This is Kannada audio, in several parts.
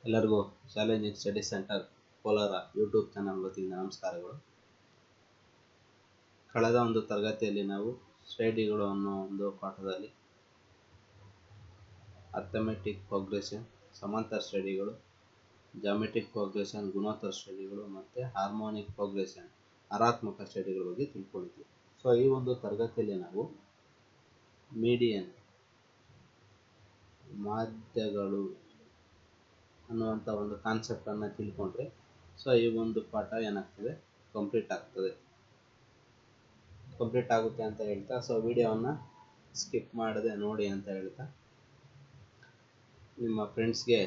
ಎಲ್ಲರಿಗೂ challenging study centre Kolar YouTube channel ವತಿಯಿಂದ ನಮಸ್ಕಾರಗಳು. ಕಳೆದ ಒಂದು ತರಗತಿಯಲ್ಲಿ ನಾವು ಶ್ರೇಣಿಗಳು ಅನ್ನೋ ಒಂದು ಪಾಠದಲ್ಲಿ ಅರ್ಥಮೆಟಿಕ್ ಪ್ರೋಗ್ರೆಷನ್, ಸಮಾಂತರ ಶ್ರೇಣಿಗಳು, ಜಾಮೆಟ್ರಿಕ್ ಪ್ರೋಗ್ರೆಷನ್, ಗುಣೋತ್ತರ ಶ್ರೇಣಿಗಳು ಮತ್ತು ಹಾರ್ಮೋನಿಕ್ ಪ್ರೋಗ್ರೆಷನ್, ಹರಾತ್ಮಕ ಶ್ರೇಣಿಗಳ ಬಗ್ಗೆ ತಿಳ್ಕೊಂಡಿದ್ವಿ. ಸೊ ಈ ಒಂದು ತರಗತಿಯಲ್ಲಿ ನಾವು ಮೀಡಿಯನ್, ಮಾಧ್ಯಗಳು ಅನ್ನುವಂಥ ಒಂದು ಕಾನ್ಸೆಪ್ಟನ್ನು ತಿಳ್ಕೊಂಡ್ರೆ ಸೊ ಈ ಒಂದು ಪಾಠ ಏನಾಗ್ತದೆ, ಕಂಪ್ಲೀಟ್ ಆಗುತ್ತೆ ಅಂತ ಹೇಳ್ತಾ, ಸೊ ವಿಡಿಯೋವನ್ನು ಸ್ಕಿಪ್ ಮಾಡದೆ ನೋಡಿ ಅಂತ ಹೇಳ್ತಾ ನಿಮ್ಮ ಫ್ರೆಂಡ್ಸ್ಗೆ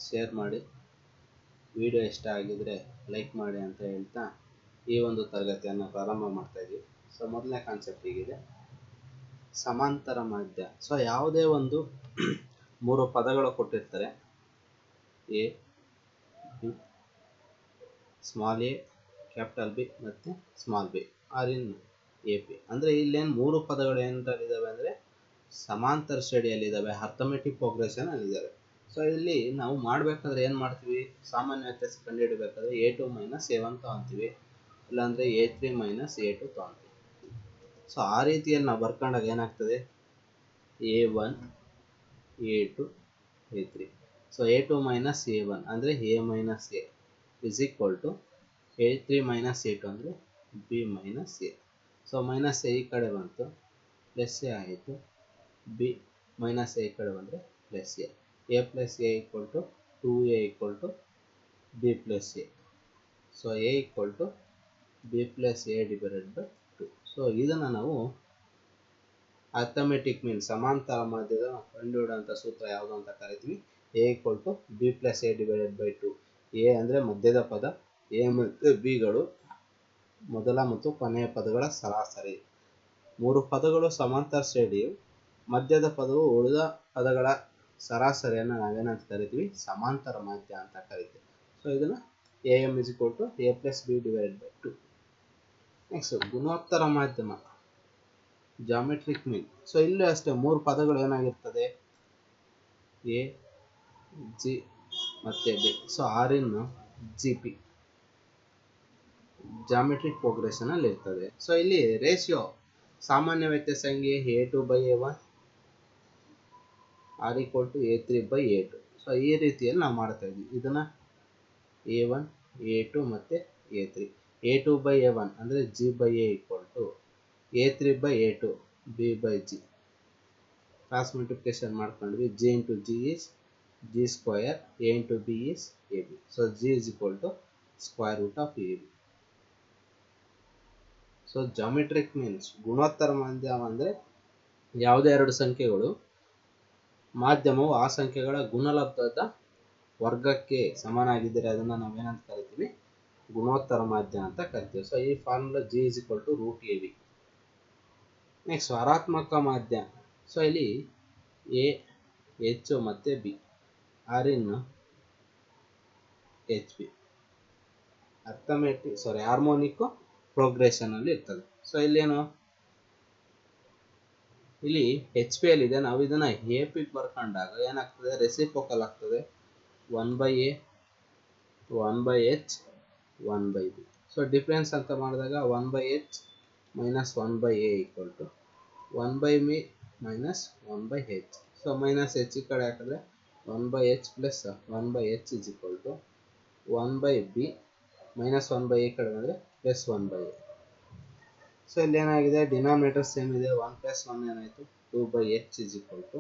ಶೇರ್ ಮಾಡಿ, ವಿಡಿಯೋ ಇಷ್ಟ ಆಗಿದ್ರೆ ಲೈಕ್ ಮಾಡಿ ಅಂತ ಹೇಳ್ತಾ ಈ ಒಂದು ತರಗತಿಯನ್ನು ಪ್ರಾರಂಭ ಮಾಡ್ತಾ ಇದ್ದೀವಿ. ಸೊ ಮೊದಲನೇ ಕಾನ್ಸೆಪ್ಟ್ ಹೀಗಿದೆ, ಸಮಾಂತರ ಮಾಧ್ಯ. ಸೊ ಯಾವುದೇ ಒಂದು 3 ಪದಗಳು ಕೊಟ್ಟಿರ್ತಾರೆ, A, B, small a, capital B ಮತ್ತು small b, are in A P. ಅಂದರೆ ಇಲ್ಲೇನು 3 ಪದಗಳು ಏನಿದ್ದಾವೆ ಅಂದರೆ ಸಮಾಂತರ ಶ್ರೇಣಿಯಲ್ಲಿದ್ದಾವೆ, ಅರ್ಥಮೆಟಿಕ್ ಪ್ರೋಗ್ರೆಷನ್ ಅಲ್ಲಿದ್ದಾವೆ. ಸೊ ಇಲ್ಲಿ ನಾವು ಮಾಡಬೇಕಾದ್ರೆ ಏನು ಮಾಡ್ತೀವಿ, ಸಾಮಾನ್ಯ ವ್ಯತ್ಯಾಸ ಕಂಡುಹಿಡಬೇಕಾದ್ರೆ A2 - A1 ತೊಗೊತೀವಿ, ಇಲ್ಲಾಂದರೆ A3 - A2 ತೊಗೊತೀವಿ. ಸೊ ಆ ರೀತಿಯಲ್ಲಿ ನಾವು ಬರ್ಕೊಂಡಾಗ ಏನಾಗ್ತದೆ, A1 A2 A3. So A2 - A1 ಅಂದರೆ A - A is equal to A3 - A2 ಅಂದರೆ B - A. So minus A ಈ ಕಡೆ ಬಂತು, ಪ್ಲಸ್ ಎ ಆಯಿತು, ಬಿ ಮೈನಸ್ ಎ ಈ ಕಡೆ ಬಂದರೆ plus A plus A equal to 2A equal to B plus A. So A equal to B plus A divided by 2. So ಇದನ್ನು ನಾವು ಅರ್ಥಮೆಟಿಕ್ ಮೀನ್, ಸಮಾಂತರ ಮಾಧ್ಯದ ಕಂಡುಹಿಡುವಂಥ ಸೂತ್ರ ಯಾವುದು ಅಂತ ಕರಿತೀವಿ, A equal to B plus A divided by 2. A ಅಂದರೆ ಮಧ್ಯದ ಪದ, ಎ ಮತ್ತು ಬಿಗಳು ಮೊದಲ ಮತ್ತು ಕೊನೆಯ ಪದಗಳ ಸರಾಸರಿ. 3 ಪದಗಳು ಸಮಾಂತರ ಶ್ರೇಣಿಯು, ಮಧ್ಯದ ಪದವು ಉಳಿದ ಪದಗಳ ಸರಾಸರಿಯನ್ನು ನಾವೇನಂತ ಕರಿತೀವಿ, ಸಮಾಂತರ ಮಾಧ್ಯ ಅಂತ ಕರಿತೀವಿ. ಸೊ ಇದನ್ನು AM is equal to A plus B divided by 2. Next ಗುಣೋತ್ತರ ಮಾಧ್ಯಮ, ಜಾಮೆಟ್ರಿಕ್ ಮೀನ್. ಸೊ ಇಲ್ಲೂ ಅಷ್ಟೇ 3 ಪದಗಳು ಏನಾಗಿರ್ತದೆ, ಎ, ಜಿ ಮತ್ತು B. So are in G P geometric progression ಅಲ್ಲಿ ಇರ್ತದೆ. ಸೊ ಇಲ್ಲಿ ರೇಷಿಯೋ ಸಾಮಾನ್ಯ ವ್ಯತ್ಯಾಸ ಹೆಂಗೆ, A2 by A1 are equal to A3 by A2. So ಈ ರೀತಿಯಲ್ಲಿ ನಾವು ಮಾಡ್ತಾ ಇದ್ವಿ. ಇದನ್ನ A1 A2 ಮತ್ತು A3. A2 by A1 ಅಂದರೆ G by A equal to A3 by A2 B by G. Cross multiplication ಮಾಡ್ಕೊಂಡ್ವಿ, G into G is G square, A into B is AB. So G is equal to square root of AB. So geometric means, ಗುಣೋತ್ತರ ಮಾಧ್ಯಮ ಅಂದರೆ ಯಾವುದೇ 2 ಸಂಖ್ಯೆಗಳು ಮಾಧ್ಯಮವು ಆ ಸಂಖ್ಯೆಗಳ ಗುಣಲಬ್ಧದ ವರ್ಗಕ್ಕೆ ಸಮನಾಗಿದ್ದರೆ ಅದನ್ನು ನಾವೇನಂತ ಕರಿತೀವಿ, ಗುಣೋತ್ತರ ಮಾಧ್ಯ ಅಂತ ಕರಿತೀವಿ. ಸೊ ಈ formula G is equal to root AB. Next ಹರಾತ್ಮಕ ಮಾಧ್ಯ. ಸೊ ಇಲ್ಲಿ ಎ, ಎಚ್ ಮತ್ತು B, are in H B harmonic progression ಅಲ್ಲಿ ಇರ್ತದೆ. ಸೊ ಇಲ್ಲೇನು, ಇಲ್ಲಿ ಎಚ್ ಪಿ ಅಲ್ಲಿ ಇದೆ, ನಾವು ಇದನ್ನ ಎ ಪಿ ಬರ್ಕೊಂಡಾಗ ಏನಾಗ್ತದೆ, ರೆಸಿಪ್ರೋಕಲ್ ಆಗ್ತದೆ, 1/A 1/H 1/B. So difference ಅಂತ ಮಾಡಿದಾಗ 1/H minus 1/A equal to 1/B minus 1/H. So minus H ಈ ಕಡೆ ಹಾಕಿದ್ರೆ 1/H plus 1/H is equal to 1/B minus 1/A ಈ ಕಡೆ ಬಂದರೆ ಪ್ಲಸ್ 1/A. ಸೊ ಇಲ್ಲಿ ಏನಾಗಿದೆ, ಡಿನಾಮಿನೇಟರ್ ಸೇಮ್ ಇದೆ, 1 ಪ್ಲಸ್ 1 ಏನಾಯಿತು 2/H is equal to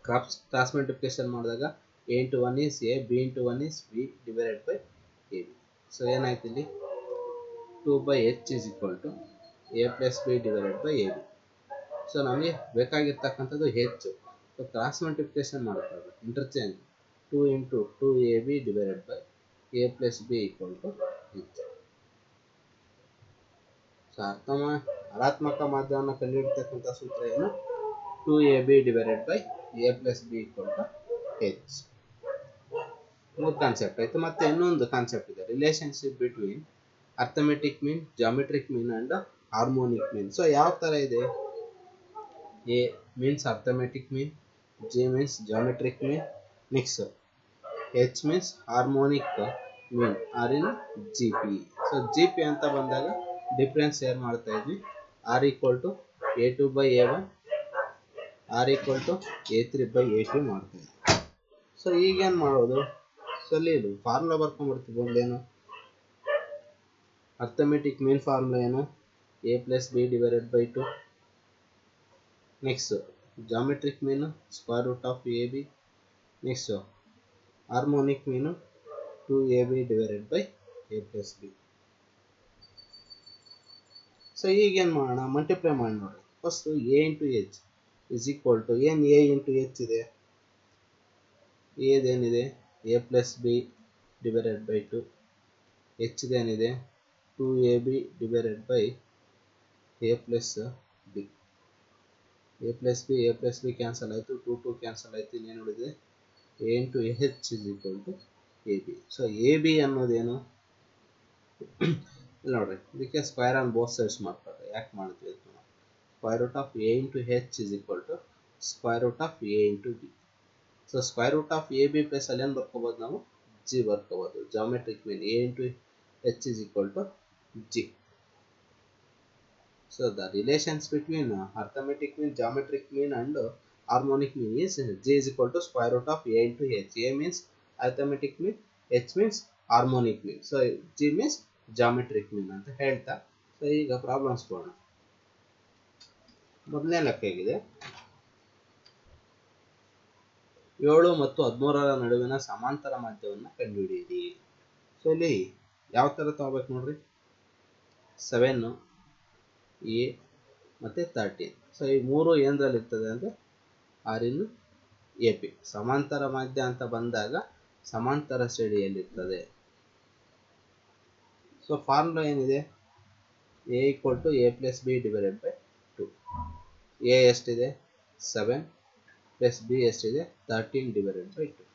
cross multiplication ಮಾಡಿದಾಗ A into 1 is A, B into 1 is B divided by AB. So ಏನಾಯ್ತು ಇಲ್ಲಿ 2/H is equal to A plus B divided by AB. So ನಮಗೆ ಬೇಕಾಗಿರ್ತಕ್ಕಂಥದ್ದು H. ಸೊ ಕ್ರಾಸ್ ಮಲ್ಟಿಪ್ಲಿಕೇಶನ್ ಮಾಡ್ತಾರೆ, interchange 2 into 2AB divided by A plus B equal to H. So ಹರಾತ್ಮಕ ಮಾಧ್ಯಮವನ್ನು ಕಂಡುಹಿಡಿತಕ್ಕಂಥ ಸೂತ್ರ ಏನು, 2AB divided by A plus B equal to H. 3 concept ಆಯಿತು. ಮತ್ತೆ ಇನ್ನೊಂದು ಕಾನ್ಸೆಪ್ಟ್ ಇದೆ, relationship between arithmetic mean, geometric mean and harmonic mean. So ಯಾವ ಥರ ಇದೆ, A means arithmetic mean, G means geometric mean. Next H means harmonic mean or in GP. So GP ಅಂತ ಬಂದಾಗ ಡಿಫರೆನ್ಸ್ ಏನು ಮಾಡ್ತಾ ಇದ್ವಿ, R equal to A2 by A1, R equal to A3 by A2 ಮಾಡ್ತಾ ಇದ್ವಿ. ಸೊ ಈಗೇನು ಮಾಡೋದು, ಸೊ ಇಲ್ಲಿ ಫಾರ್ಮುಲಾ ಬರ್ಕೊಂಡ್ಬಿಡ್ತೀವಿ. ಒಂದೇನು ಅರ್ಥಮೆಟಿಕ್ ಮೀನ್ ಫಾರ್ಮುಲಾ ಏನು, A plus B divided by 2. Next geometric mean square root of AB. Next harmonic mean 2AB divided by A plus B. So ಈಗೇನು ಮಾಡೋಣ, ಮಲ್ಟಿಪ್ಲೈ ಮಾಡಿ ನೋಡಿ. First A into H is equal to ಏನು, A ಇಂಟು H ಇದೆ, ಏದೇನಿದೆ A plus B divided by 2, ಹೆಚ್ದೇನಿದೆ 2AB divided by A plus B. A plus B cancel ಆಯಿತು, 2 ಕ್ಯಾನ್ಸಲ್ ಆಯಿತು, ಇನ್ನೇನು ಉಳಿದಿದೆ A into H is equal to AB. So AB ಅನ್ನೋದೇನು, ಇಲ್ಲಿ ನೋಡ್ರಿ, ಇದಕ್ಕೆ ಸ್ಕ್ವೇರ್ ಆನ್ ಬೋತ್ ಸೈಡ್ಸ್ ಮಾಡ್ತಾರೆ. ಯಾಕೆ ಮಾಡ್ತೀವಿ ಅಂತ, square root of A into H is equal to square root of A into B. So square root of AB plus ಅಲ್ಲಿ ಏನು ಬರ್ಕೋಬೋದು ನಾವು, G ಬರ್ಕೋಬೋದು. Geometric mean A into H is equal to G. So the relations between arithmetic mean, geometric mean and harmonic mean is G is equal to square root of A into H. A means arithmetic mean, H means harmonic mean. So G means geometric mean ಅಂತ ಹೇಳ್ತಾ. ಸೊ ಈಗ ಪ್ರಾಬ್ಲಮ್ಸ್ ಕೊಡೋಣ. ಮೊದಲನೇ ಲೆಕ್ಕ ಹೇಗಿದೆ, 7 ಮತ್ತು 13ರ ನಡುವಿನ ಸಮಾಂತರ ಮಾಧ್ಯಮವನ್ನು ಕಂಡುಹಿಡಿಯಿರಿ. ಸೊ ಇಲ್ಲಿ ಯಾವ ಥರ ತಗೋಬೇಕು ನೋಡ್ರಿ, 7 A ಮತ್ತು 13. ಸೊ ಈ ಮೂರು ಏನರಲ್ಲಿ ಇರ್ತದೆ ಅಂದರೆ R in AP. ಸಮಾಂತರ ಮಾಧ್ಯ ಅಂತ ಬಂದಾಗ ಸಮಾಂತರ ಶ್ರೇಣಿಯಲ್ಲಿರ್ತದೆ. ಸೊ ಫಾರ್ಮುಲಾ ಏನಿದೆ, A equal to A plus B divided by 2. A ಎಷ್ಟಿದೆ 7 plus B ಎಷ್ಟಿದೆ 13 divided by 2.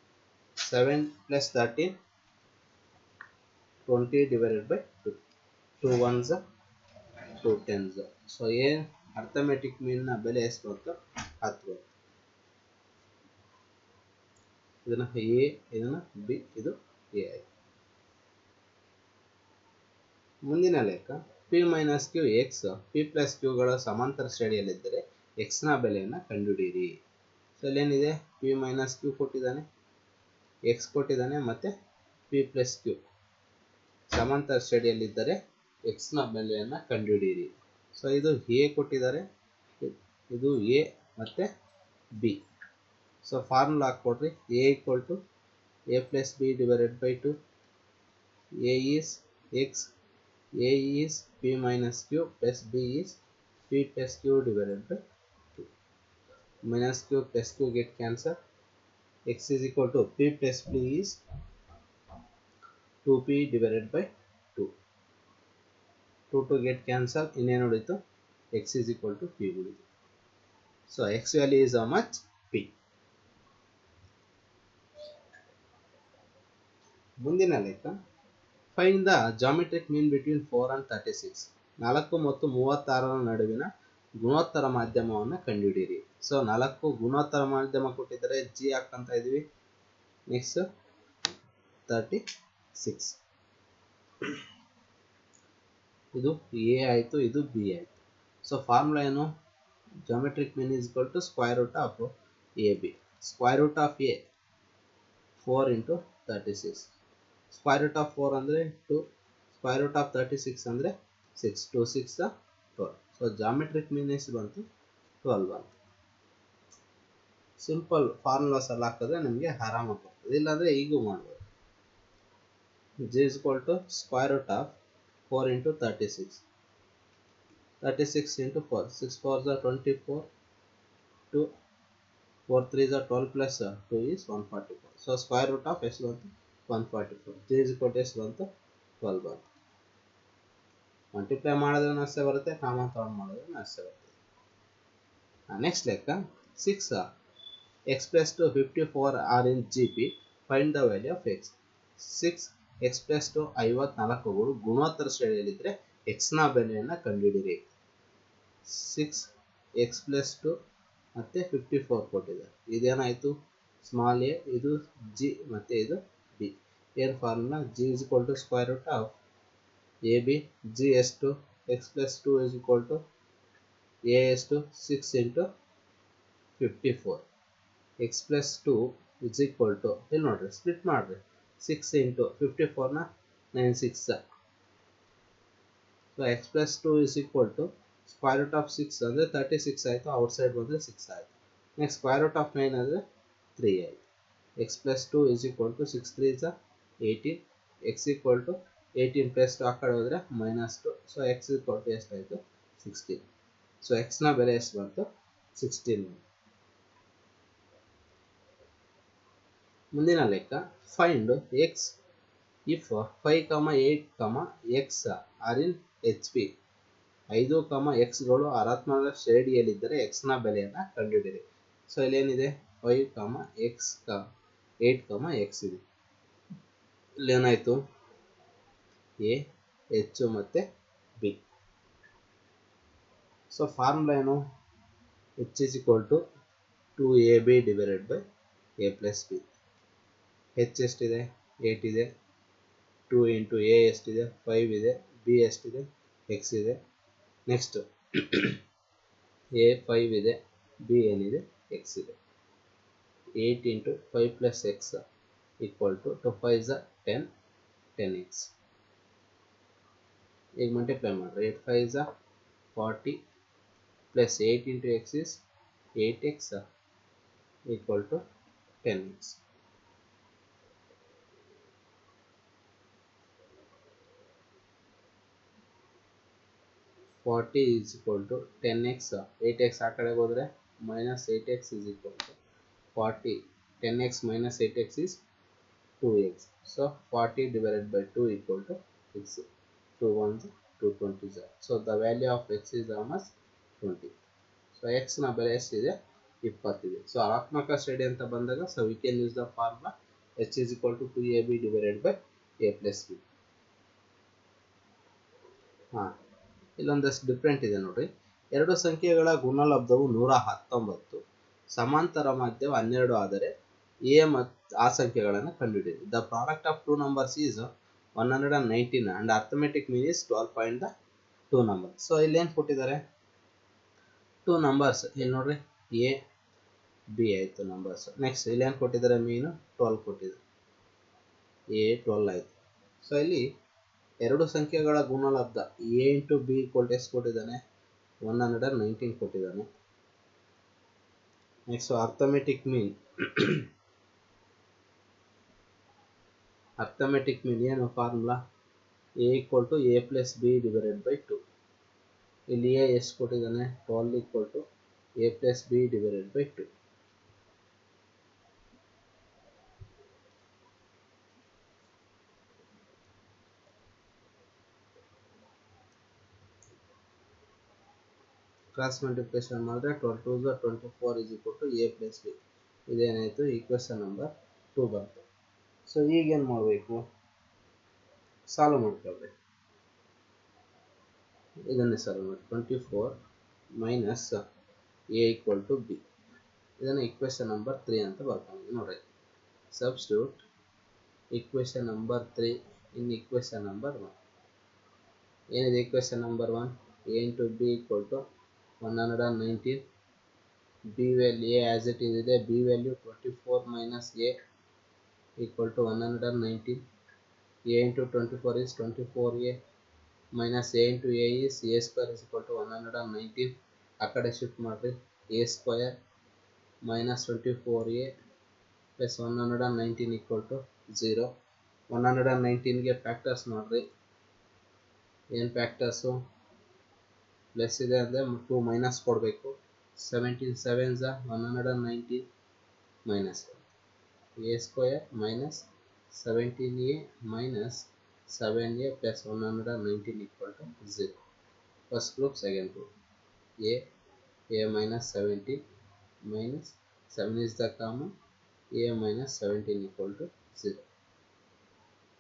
7 plus 13 20 divided by 2. 2 ones 2 tens. So A arithmetic ಮೀನ್ನ ಬೆಲೆ ಎಷ್ಟು ಬಂತು, 10 ಬಂತು. ಇದನ್ನ A, ಇದನ್ನ B, ಇದು A ಆಯ್ತು. ಮುಂದಿನ ಲೆಕ್ಕ P minus Q X, P plus Qಗಳ ಸಮಾಂತರ ಶ್ರೇಣಿಯಲ್ಲಿದ್ದರೆ X ನ ಬೆಲೆಯನ್ನು ಕಂಡುಹಿಡಿಯಿರಿ. ಸೊ ಇಲ್ಲೇನಿದೆ, P ಮೈನಸ್ Q ಕೊಟ್ಟಿದ್ದಾನೆ, X ಕೊಟ್ಟಿದ್ದಾನೆ, ಮತ್ತು P ಪ್ಲಸ್ Q ಸಮಾಂತರ ಶ್ರೇಣಿಯಲ್ಲಿದ್ದರೆ X ನ ಬೆಲೆಯನ್ನು ಕಂಡುಹಿಡಿಯಿರಿ. ಸೊ ಇದು A ಕೊಟ್ಟಿದ್ದಾರೆ, ಇದು A ಮತ್ತು B. ಸೊ ಫಾರ್ಮುಲಾ ಹಾಕ್ಕೊಡ್ರಿ, A equal to A plus B divided by 2. A is X, A is P minus Q plus B is P plus Q divided by 2. Minus Q plus Q get cancelled. X is equal to P plus B is 2P divided by 2. 2 get cancelled. ಇನ್ನೇನು ಉಳಿತು, X is equal to P ಉಳಿತು. So X value is how much, P. ಮುಂದಿನ ಲೆಕ್ಕ, find the geometric mean between 4 and 36. 4 ಮತ್ತು 36ರ ನಡುವಿನ ಗುಣೋತ್ತರ ಮಾಧ್ಯಮವನ್ನು ಕಂಡುಹಿಡಿಯಿರಿ. ಸೊ 4 ಗುಣೋತ್ತರ ಮಾಧ್ಯಮ ಕೊಟ್ಟಿದ್ದಾರೆ, G ಹಾಕಂತ ಇದೀವಿ. ನೆಕ್ಸ್ಟ್ 36, ಇದು A ಆಯಿತು, ಇದು B ಆಯಿತು. ಸೊ ಫಾರ್ಮುಲಾ ಏನು, geometric mean is equal to square root of AB. Square root of A 4 into 36. Square root of 4 ಅಂದರೆ 2, ಸ್ಕ್ವೇರ್ ರೂಟ್ ಆಫ್ 36 ಅಂದರೆ 6. 2 6 12. ಸೊ ಜಾಮೆಟ್ರಿಕ್ ಮೀನ್ ಎಷ್ಟು ಬಂತು, 12 ಬಂತು. ಸಿಂಪಲ್ ಫಾರ್ಮುಲಾಸ್ ಎಲ್ಲ ಹಾಕಿದ್ರೆ ನಿಮಗೆ ಆರಾಮಾಗಿ ಬರ್ತದೆ, ಇಲ್ಲಾಂದರೆ ಈಗೂ ಮಾಡ್ಬೋದು. G is equal to square root of 4 into 36. 36 into 4, 6 4s are 24, 2 4 3s are 12 plus 2 is 144. So square root of ಎಷ್ಟು ಬಂತು, 144. G is equal to ಎಷ್ಟು ಬಂತು, 12 ಬಂತು. ಮಲ್ಟಿಪ್ಲೈ ಮಾಡಿದ್ರೆ ಅಷ್ಟೇ ಬರುತ್ತೆ, ಕಾಮನ್ ತಗೊಂಡು ಮಾಡಿದ್ರೆ ಅಷ್ಟೇ ಬರುತ್ತೆ. ನೆಕ್ಸ್ಟ್ ಲೆಕ್ಕ 6 x plus 2 54 are in GP. Find the value of x. 6 x plus 2 54ಗಳು ಗುಣೋತ್ತರ ಶ್ರೇಣಿಯಲ್ಲಿದ್ದರೆ x ನ ಬೆಲೆಯನ್ನು ಕಂಡುಹಿಡಿಯಿರಿ. 6 x plus 2 ಮತ್ತು 54 ಕೊಟ್ಟಿದ್ದಾರೆ. ಇದೇನಾಯಿತು, ಸ್ಮಾಲ್ ಎ ಇದು ಜಿ ಮತ್ತು ಇದು ಬಿ. ಏನು formula? G is equal to square root of A B. G ಎಷ್ಟು? X plus 2 is equal to A ಎಷ್ಟು? 6 into 54. X plus 2 is equal to, ಇಲ್ಲಿ ನೋಡ್ರಿ ಸ್ಪ್ಲಿಟ್ ಮಾಡಿರಿ, 6 ಇಂಟು 54ನ 9 6. So X plus 2 is equal to square root of 6 ಅಂದರೆ 36 ಆಯಿತು, ಔಟ್ಸೈಡ್ ಬಂದರೆ 6 ಆಯಿತು. ನೆಕ್ಸ್ಟ್ ಸ್ಕ್ವೇರ್ ರೂಟ್ ಆಫ್ 9 ಅಂದರೆ 3 ಆಯಿತು. X plus 2 is equal to 6 3 is 18. X equal to 18 plus 2 ಆ ಕಡೆ ಹೋದರೆ -2. ಸೊ ಎಕ್ಸ್ ಈಕ್ವಲ್ ಟು ಎಷ್ಟಾಯಿತು? 16. ಸೊ ಎಕ್ಸ್ನ ಬೆಲೆ ಎಷ್ಟು ಬಂತು? 16. ಮುಂದಿನ ಲೆಕ್ಕ, find X if 5, 8, X are in H P. 5, ಎಕ್ಸ್ಗಳು ಆರಾತ್ಮಕ ಶ್ರೇಣಿಯಲ್ಲಿದ್ದರೆ ಎಕ್ಸ್ನ ಬೆಲೆಯನ್ನು ಕಂಡುಹಿಡಿಯಿರಿ. ಸೊ ಇಲ್ಲೇನಿದೆ? 5, ಎಕ್ಸ್ 8, ಎಕ್ಸ್ ಇದೆ. ಇಲ್ಲೇನಾಯಿತು? ಎ, ಎಚ್ ಮತ್ತು ಬಿ. ಸೊ ಫಾರ್ಮುಲಾ ಏನು? H is equal to 2ab divided by A plus B. H ಎಷ್ಟಿದೆ? 8 ಇದೆ. 2 ಇಂಟು ಎ ಎಷ್ಟಿದೆ? 5 ಇದೆ. ಬಿ ಎಷ್ಟಿದೆ? ಎಕ್ಸ್ ಇದೆ. ನೆಕ್ಸ್ಟ್ ಎ 5 ಇದೆ, ಬಿ ಏನಿದೆ? ಎಕ್ಸ್ ಇದೆ. 8 into 5 plus x equal to 2 5 is 10, 10x. ಈಗ ಮಲ್ಟಿಪ್ಲೈ ಮಾಡಿರಿ. 8 5 is 40 plus 8 into x is 8x equal to 10x. Forty is equal to 10x. 8x ಆ ಕಡೆಗೆ ಹೋದರೆ -8x is equal to 40. 10x minus 8x is 2x. So 40 divided by 2 equal to 6. 2 1s 2 20s. So the value of x is how much? 20. So x ನ ಬೆಲೆ ಎಷ್ಟಿದೆ? 20 ಇದೆ. ಸೊ ಆತ್ಮಕ ಶ್ರೇಣಿ ಅಂತ ಬಂದಾಗ, so we can use the formula h is equal to 2ab divided by a plus b. ಇಲ್ಲೊಂದಷ್ಟು ಡಿಫ್ರೆಂಟ್ ಇದೆ ನೋಡ್ರಿ. ಎರಡು ಸಂಖ್ಯೆಗಳ ಗುಣಲಬ್ಧವು 119, ಸಮಾಂತರ ಮಾಧ್ಯವು 12 ಆದರೆ ಎ ಮತ್ತು ಆ ಸಂಖ್ಯೆಗಳನ್ನು ಕಂಡುಹಿಡಿಯಿರಿ. The product of 2 numbers is 119 and arithmetic mean is 12. Find the 2 number. So ಇಲ್ಲಿ ಏನು ಕೊಟ್ಟಿದ್ದಾರೆ? 2 ನಂಬರ್ಸ್ ಇಲ್ಲಿ ನೋಡ್ರಿ, ಎ ಬಿ ಆಯಿತು ನಂಬರ್ಸ್. ನೆಕ್ಸ್ಟ್ ಇಲ್ಲಿ ಏನು ಕೊಟ್ಟಿದ್ದಾರೆ? ಮೀನು 12 ಕೊಟ್ಟಿದ್ದಾರೆ. ಎ 12 ಆಯಿತು. ಸೊ ಇಲ್ಲಿ ಎರಡು ಸಂಖ್ಯೆಗಳ ಗುಣಲಬ್ಧ A into B equal to ಎಷ್ಟು ಕೊಟ್ಟಿದ್ದಾನೆ? 119 ಕೊಟ್ಟಿದ್ದಾನೆ. Next arithmetic mean, arithmetic mean ಏನು formula? A equal to A plus B divided by 2. ಇಲ್ಲಿ ಎ ಎಷ್ಟು ಕೊಟ್ಟಿದ್ದಾನೆ? 12 equal to A plus B divided by 2. Cross multiplication ಮಾಡಿದ್ರೆ 12 2 is 24 is equal to a plus b. ಇದೇನಾಯಿತು? ಈಕ್ವೇಷನ್ ನಂಬರ್ 2 ಬಂತು. ಸೊ ಈಗೇನು ಮಾಡಬೇಕು? ಸಾಲ್ವ್ ಮಾಡ್ಕೊಳ್ರಿ. ಇದನ್ನೇ ಸಾಲ್ವ್ ಮಾಡಿ. 24 minus A equal to B, ಇದನ್ನು ಈಕ್ವೇಷನ್ ನಂಬರ್ 3 ಅಂತ ಬರ್ಕೊಂಡು ನೋಡ್ರಿ. Substitute equation number 3 in equation number 1. ಏನಿದೆ equation number 1? A into B equal to 119. B value A as it ಇದೆ, B value 24 minus A equal to 119. A into 24 is 24a minus A into A is a square is equal to 119. ಆ ಕಡೆ ಶಿಫ್ಟ್ ಮಾಡಿರಿ. A square minus 24a plus 119 equal to 0. 119ಗೆ ಫ್ಯಾಕ್ಟರ್ಸ್ ಮಾಡಿರಿ. ಏನು ಫ್ಯಾಕ್ಟರ್ಸು? ಪ್ಲಸ್ ಇದೆ ಅಂದರೆ 2 ಮೈನಸ್ ಕೊಡಬೇಕು. 17 7s 119 minus a square minus 17a minus 7a plus 119 equal to 0. First group, second group. A minus 17 minus 7 is the common, a minus 17 equal to 0.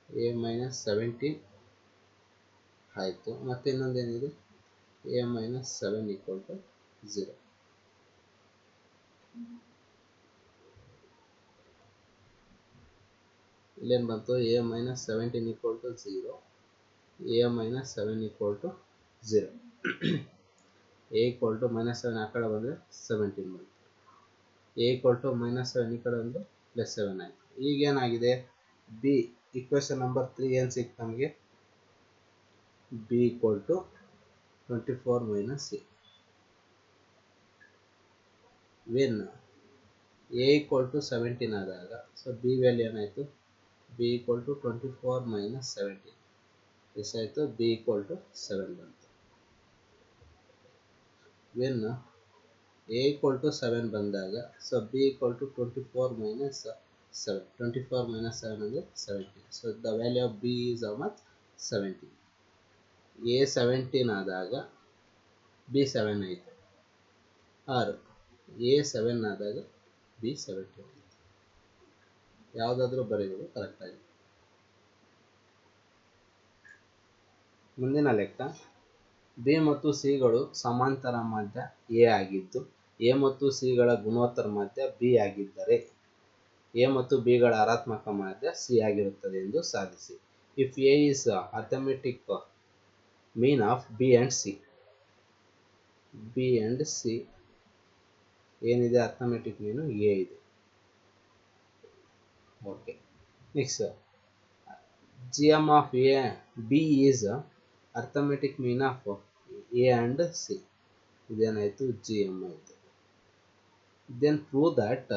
a minus 17 ಆಯಿತು. ಮತ್ತೆ ಇನ್ನೊಂದೇನಿದೆ? a minus 7 equal to 0. ಇಲ್ಲೇನು ಬಂತು, a minus 17 equal to 0, a minus 7 equal to 0. a equal to minus 7 ಆ ಕಡೆ ಬಂದರೆ 17 ಬಂತು, a equal to minus 7 ಈ ಕಡೆ ಬಂದರೆ ಪ್ಲಸ್ 7 ಆಯಿತು. ಈಗೇನಾಗಿದೆ, ಬಿ ಇಕ್ವೇಷನ್ ನಂಬರ್ 3 ಏನು ಸಿಕ್ತು ನಮಗೆ, b equal to 24 minus c. when a equal to 17 ಆದಾಗ ಸೊ b ವ್ಯಾಲ್ಯೂ ಏನಾಯಿತು, b equal to 24 minus 17 ಎಷ್ಟಾಯಿತು, b equal to 7 ಬಂತು. when a equal to 7 ಬಂದಾಗ so b equal to 24 minus 7, 24 minus 7 ಅಂದರೆ 17. So the value of b is how much, 17. a 17 ಆದಾಗ b 7 ಆಯಿತು, ಆರ್ a 7 ಆದಾಗ b 17 ಆಯಿತು. ಯಾವುದಾದ್ರೂ ಬರೆಯುವುದು ಕರೆಕ್ಟಾಗಿ. ಮುಂದಿನ ಲೆಕ್ಕ, ಬಿ ಮತ್ತು ಸಿಗಳು ಸಮಾಂತರ ಮಾಧ್ಯ ಎ ಆಗಿದ್ದು ಎ ಮತ್ತು ಸಿಗಳ ಗುಣೋತ್ತರ ಮಾಧ್ಯ ಬಿ ಆಗಿದ್ದರೆ ಎ ಮತ್ತು ಬಿಗಳ ಋಣಾತ್ಮಕ ಮಾಧ್ಯ ಸಿ ಆಗಿರುತ್ತದೆ ಎಂದು ಸಾಧಿಸಿ. If A is arithmetic mean of B and C, B and C ಏನಿದೆ, ಅರ್ಥಮೆಟಿಕ್ ಮೀನು ಎ ಇದೆ. Okay, next G M of A B is arithmetic mean of A and C, ಇದೇನಾಯಿತು, ಜಿ ಎಮ್ ಆಯಿತು. Then prove that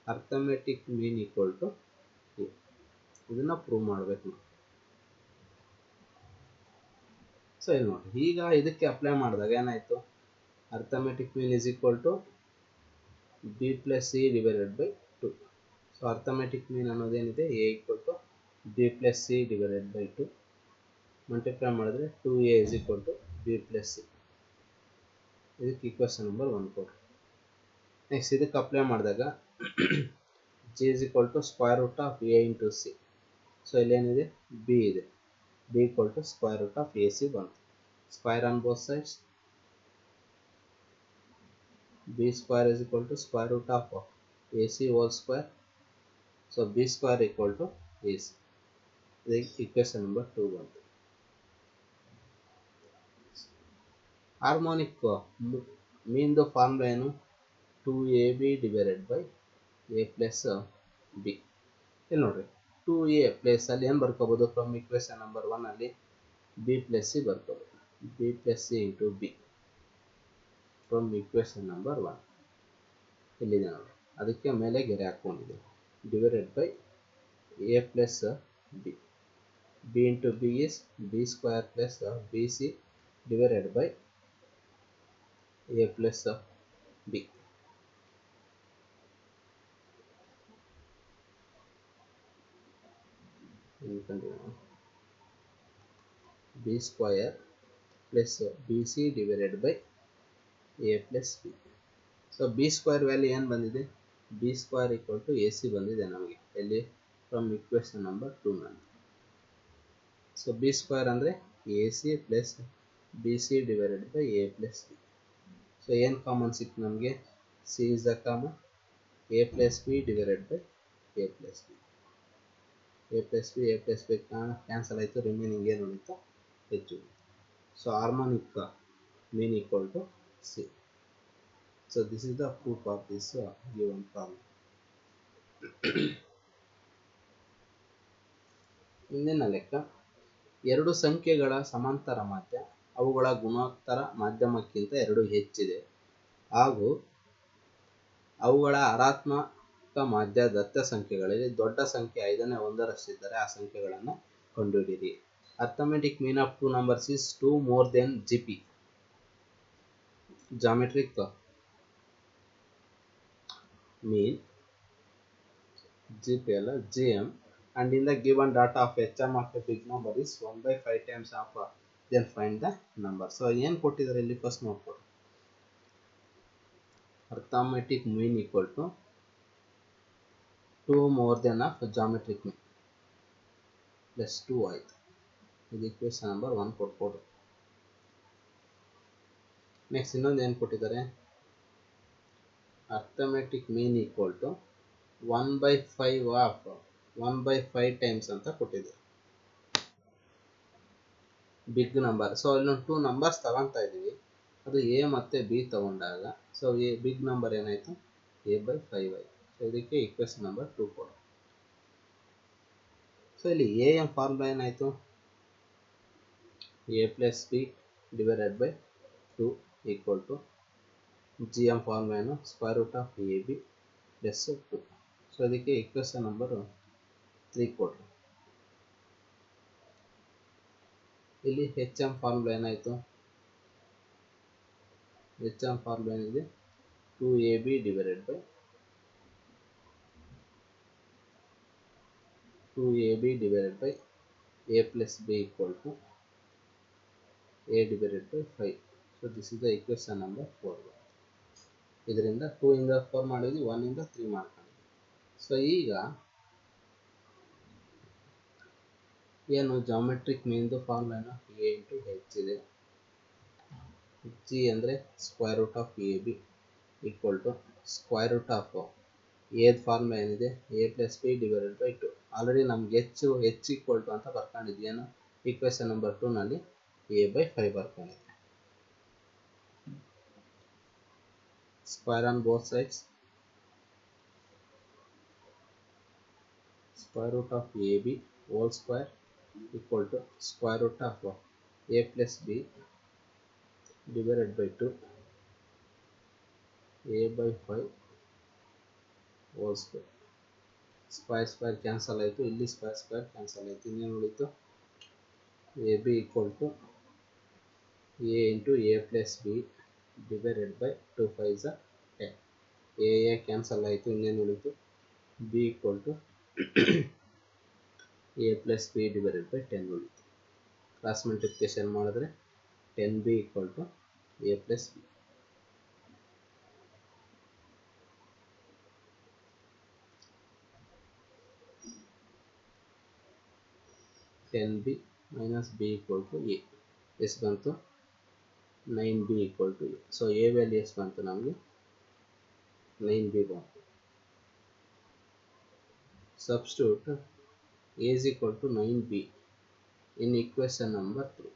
arithmetic mean equal to A, ಇದನ್ನು ಪ್ರೂವ್ ಮಾಡಬೇಕು ನಾವು. ಸೊ ಇಲ್ಲಿ ನೋಡಿ, ಈಗ ಇದಕ್ಕೆ ಅಪ್ಲೈ ಮಾಡಿದಾಗ ಏನಾಯಿತು, arithmetic mean is equal to B plus C divided by 2. So arithmetic mean ಅನ್ನೋದೇನಿದೆ, A equal to B plus C divided by 2 multiply ಮಾಡಿದ್ರೆ 2a is equal to B plus C. ಇದಕ್ಕೆ ಇಕ್ವೇಷನ್ ನಂಬರ್ 1 ಕೊಡಿ. ನೆಕ್ಸ್ಟ್ ಇದಕ್ಕೆ ಅಪ್ಲೈ ಮಾಡಿದಾಗ G is equal to square root of A into C. So ಇಲ್ಲೇನಿದೆ, ಬಿ ಇದೆ, B equal to square root of A C ಬಂತು. Square on both sides, b square is equal to square root of A c whole square. So B square equal to A c. ಇದಕ್ಕೆ ಇಕ್ವೇಷನ್ ನಂಬರ್ 2 ಬಂತು. ಹಾರ್ಮೋನಿಕ್ ಮೀನ್ದು ಫಾರ್ಮುಲಾ ಏನು, 2ab divided by A plus b. ಇಲ್ಲಿ ನೋಡ್ರಿ, 2a ಪ್ಲಸ್ ಅಲ್ಲಿ ಏನು ಬರ್ಕೋಬೋದು, ಫ್ರಮ್ ಇಕ್ವೇಷನ್ ನಂಬರ್ 1 ಅಲ್ಲಿ ಬಿ ಪ್ಲಸ್ ಸಿ ಬರ್ಕೋಬೋದು, B plus C into B from equation number 1 ಇಲ್ಲಿದೆ ನೋಡಿ. ಅದಕ್ಕೆ ಮೇಲೆ ಗೆರೆ ಹಾಕ್ಕೊಂಡಿದೆ, divided by A plus B. B into B is B square plus B C divided by A plus B. B square plus B C divided by A plus B. So B square value ಏನು ಬಂದಿದೆ, B square equal to A C ಬಂದಿದೆ ನಮಗೆ ಎಲ್ಲಿ, ಫ್ರಮ್ ಇಕ್ವೇಷನ್ ನಂಬರ್ 2 ನಲ್ಲಿ. ಸೊ ಬಿ ಸ್ಕ್ವೇರ್ ಅಂದರೆ a c plus B C divided by A plus B. So ಏನು ಕಾಮನ್ ಸಿಕ್ತು ನಮಗೆ, c is the common, a plus B divided by A plus b. A plus B cancel ಆಯಿತು, ರಿಮೈನಿಂಗ್ ಏನು ಉಳಿತು, ಹೆಚ್ಚು. So harmonic mean equal to c. So this is the proof of this given problem. ಮುಂದಿನ ಲೆಕ್ಕ, ಎರಡು ಸಂಖ್ಯೆಗಳ ಸಮಾಂತರ ಮಾಧ್ಯ ಅವುಗಳ ಗುಣೋತ್ತರ ಮಾಧ್ಯಮಕ್ಕಿಂತ 2 ಹೆಚ್ಚಿದೆ ಹಾಗೂ ಅವುಗಳ ಋಣಾತ್ಮಕ ಮಾಧ್ಯ ದತ್ತ ಸಂಖ್ಯೆಗಳಲ್ಲಿ ದೊಡ್ಡ ಸಂಖ್ಯೆ 5ನೇ ಒಂದರಷ್ಟಿದ್ದರೆ ಆ ಸಂಖ್ಯೆಗಳನ್ನು ಕಂಡುಹಿಡಿಯಿರಿ. Arithmetic mean of 2 numbers is 2 more than GP. Geometric mean GP ಅಲ್ಲ GM, and in the given data of HM of a big number is 1/5 times of then find the number. So ಏನು ಕೊಟ್ಟಿದ್ದಾರೆ ಇಲ್ಲಿ ಫಸ್ಟ್ ನೋಡ್ಕೊಳ್ಳಿ. Arithmetic mean equal to 2 more than of geometric mean plus 2 ಆಯಿತು. ಇದು ಇಕ್ವೇಷನ್ ನಂಬರ್ 1 ಕೊಟ್ಕೊಡು. ನೆಕ್ಸ್ಟ್ ಇನ್ನೊಂದು ಏನು ಕೊಟ್ಟಿದ್ದಾರೆ, arithmetic mean equal to 1/5 of 1/5 times ಅಂತ ಕೊಟ್ಟಿದೆ ಬಿಗ್ ನಂಬರ್. ಸೊ ಇಲ್ಲಿ 2 ನಂಬರ್ಸ್ ತಗೊತಾ ಇದೀವಿ, ಅದು ಎ ಮತ್ತೆ ಬಿ ತಗೊಂಡಾಗ ಸೊ ಎ ಬಿಗ್ ನಂಬರ್ ಏನಾಯ್ತು a/5 ಆಯ್ತು. ಸೊ ಇದಕ್ಕೆ ಈಕ್ವೇಷನ್ ನಂಬರ್ 2 ಕೊಡು. ಸೊ ಇಲ್ಲಿ ಎ ಎಂ ಫಾರ್ಮುಲಾ ಏನಾಯ್ತು a+b/2 equal to G M formula ಏನು √ab + 2. ಸೊ ಇದಕ್ಕೆ ಈಕ್ವೇಷನ್ ನಂಬರ್ 3 ಕೊಡ್ರಿ. ಇಲ್ಲಿ ಎಚ್ ಎಂ ಫಾರ್ಮುಲಾ ಏನಾಯ್ತು ಎಚ್ ಎಂ ಫಾರ್ಮುಲಾ ಏನಿದೆ 2ab/2ab a+b equal to a/5. So this is the equation number 4. ಇದರಿಂದ 2 ಇಂದ 4 ಮಾಡಿದ್ವಿ, 1 ಇಂದ 3 ಮಾಡ್ಕೊಂಡಿದ್ವಿ. ಸೊ ಈಗ ಏನು ಜಾಮೆಟ್ರಿಕ್ ಮೀನ್ದು ಫಾರ್ಮುಲಾ ಏನು a ಇಂಟು h ಇದೆ, g ಅಂದರೆ √ab equal to a formula ಏನಿದೆ a+b/2. ಆಲ್ರೆಡಿ ನಮ್ಗೆ h ಈಕ್ವಲ್ ಟು ಅಂತ ಬರ್ಕೊಂಡಿದ್ವಿ, ಏನು ಈಕ್ವೇಷನ್ ನಂಬರ್ 2 ನಲ್ಲಿ a/5 ಬರ್ಕೊಂಡಿದ್ವಿ. Square on both sides, √ab whole square equal to a+b/2 a/5 whole square. Square cancel ಆಯಿತು, ಇಲ್ಲಿ ಸ್ಕ್ವೇರ್ ಕ್ಯಾನ್ಸಲ್ ಆಯಿತು, ಇನ್ನೇನು ಉಳಿತು ab equal to a into a+b/2 5 10. a cancel ಆಯಿತು, ಇನ್ನೇನು ಉಳಿತು b equal to a+b/10 ಉಳಿತು. ಕ್ರಾಸ್ ಮಲ್ಟಿಪ್ಲಿಕೇಶನ್ ಮಾಡಿದ್ರೆ 10b equal to a+b. (10b minus b equal to a) ಎಷ್ಟು ಬಂತು 9b equal to a. So a value ಎಷ್ಟು ಬಂತು ನಮಗೆ 9b ಬಂತು. Substitute a is equal to 9b in equation number 3.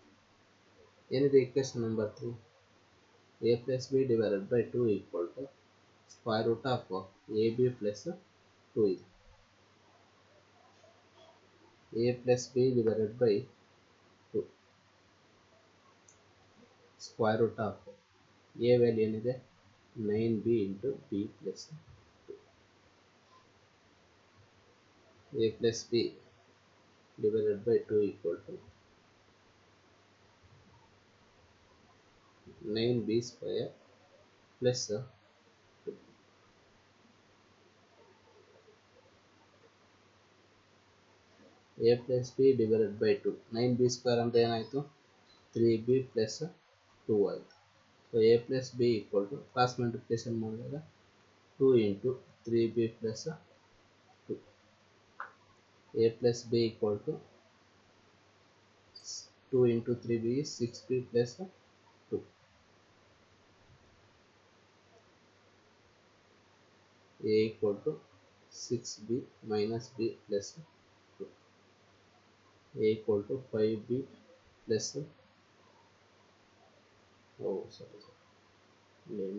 ಏನಿದೆ equation number 3 a+b/2 equal to √ab plus 2 ಇದೆ. a+b/2 square root of a value ಏನಿದೆ 9b into b plus 2. a+b/2 equal to 9b square plus 2. a+b/2 9b square ಅಂತ ಏನಾಯಿತು 3b plus 2 ಆಯಿತು. So a+b equal to cross multiplication ಮಾಡಿದಾಗ 2 into 3b plus 2. a+b equal to 2 into 3b is 6b plus 2. a equal to 6b minus b plus 2. a equal to 5b plus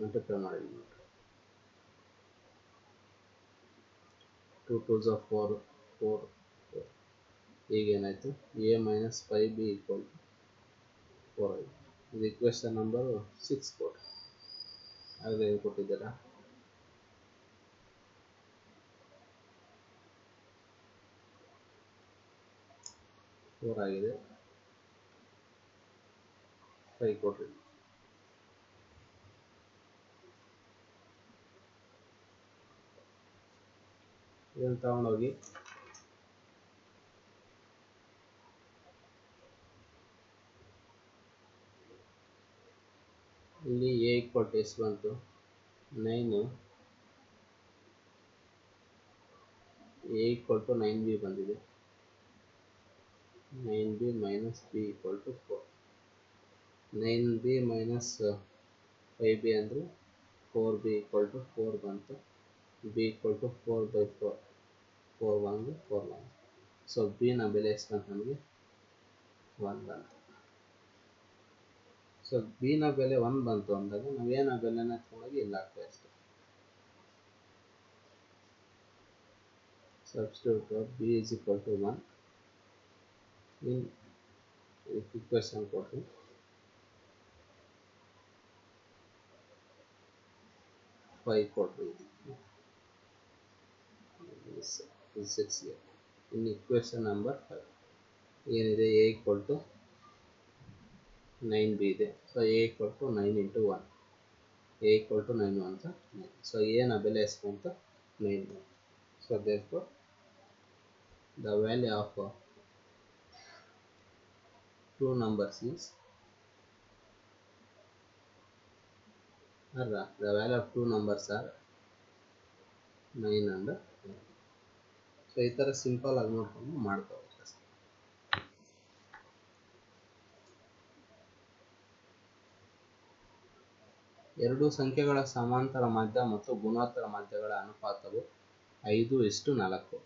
multiply ಮಾಡಿ 2 2s are 4 4 4. ಈಗ ಏನಾಯಿತು a minus 5b equal to 4 ಆಯಿತು. ಇದು ಇಕ್ವೇಷನ್ ನಂಬರ್ 6 ಕೊಡಿ. ಆಗಲೇ ಏನು ಕೊಟ್ಟಿದ್ದೀರಾ 4 ಆಗಿದೆ, 5 ಕೊಡ್ರಿ. ಇದನ್ನು ತಗೊಂಡೋಗಿ ಇಲ್ಲಿ a equal to ಎಷ್ಟು ಬಂತು 9, a equal to 9b ಬಂದಿದೆ. 9b minus b equal to 4. 9b minus 5b ಅಂದರೆ 4b equal to 4 ಬಂತು. b equal to 4/4. 4 1 4 1. So B ನ ಬೆಲೆ ಎಷ್ಟು ಬಂತು ನಮಗೆ 1 ಬಂತು. ಸೊ ಬಿ ನ ಬೆಲೆ 1 ಬಂತು ಅಂದಾಗ ನಾವು ಎ ನ ಬೆಲೆನ ತಗೊಂಡೋಗಿ ಇಲ್ಲಿ ಹಾಕ್ತೇವೆ ಅಷ್ಟೇ. Substitute of b is equal to 1 in equation ಕೊಟ್ಟು 5 ಕೊಟ್ಟು 6 in equation number 5 ಏನಿದೆ a equal to 9b ಇದೆ. So a equal to 9 into 1, a equal to 9 ಅಂತ 9. ಸೊ a ನ ಬೆಲೆ ಎಷ್ಟು ಅಂತ 9. So therefore the value of two numbers is the value of two numbers are 9 and 9. So ಈ ತರ ಸಿಂಪಲ್ ಆಗಿ ನೋಡ್ಕೊಂಡು ಮಾಡ್ಕೋಬೇಕು. ಎರಡು ಸಂಖ್ಯೆಗಳ ಸಮಾಂತರ ಮಾಧ್ಯ ಮತ್ತು ಗುಣೋತ್ತರ ಮಾಧ್ಯಗಳ ಅನುಪಾತವು 5:4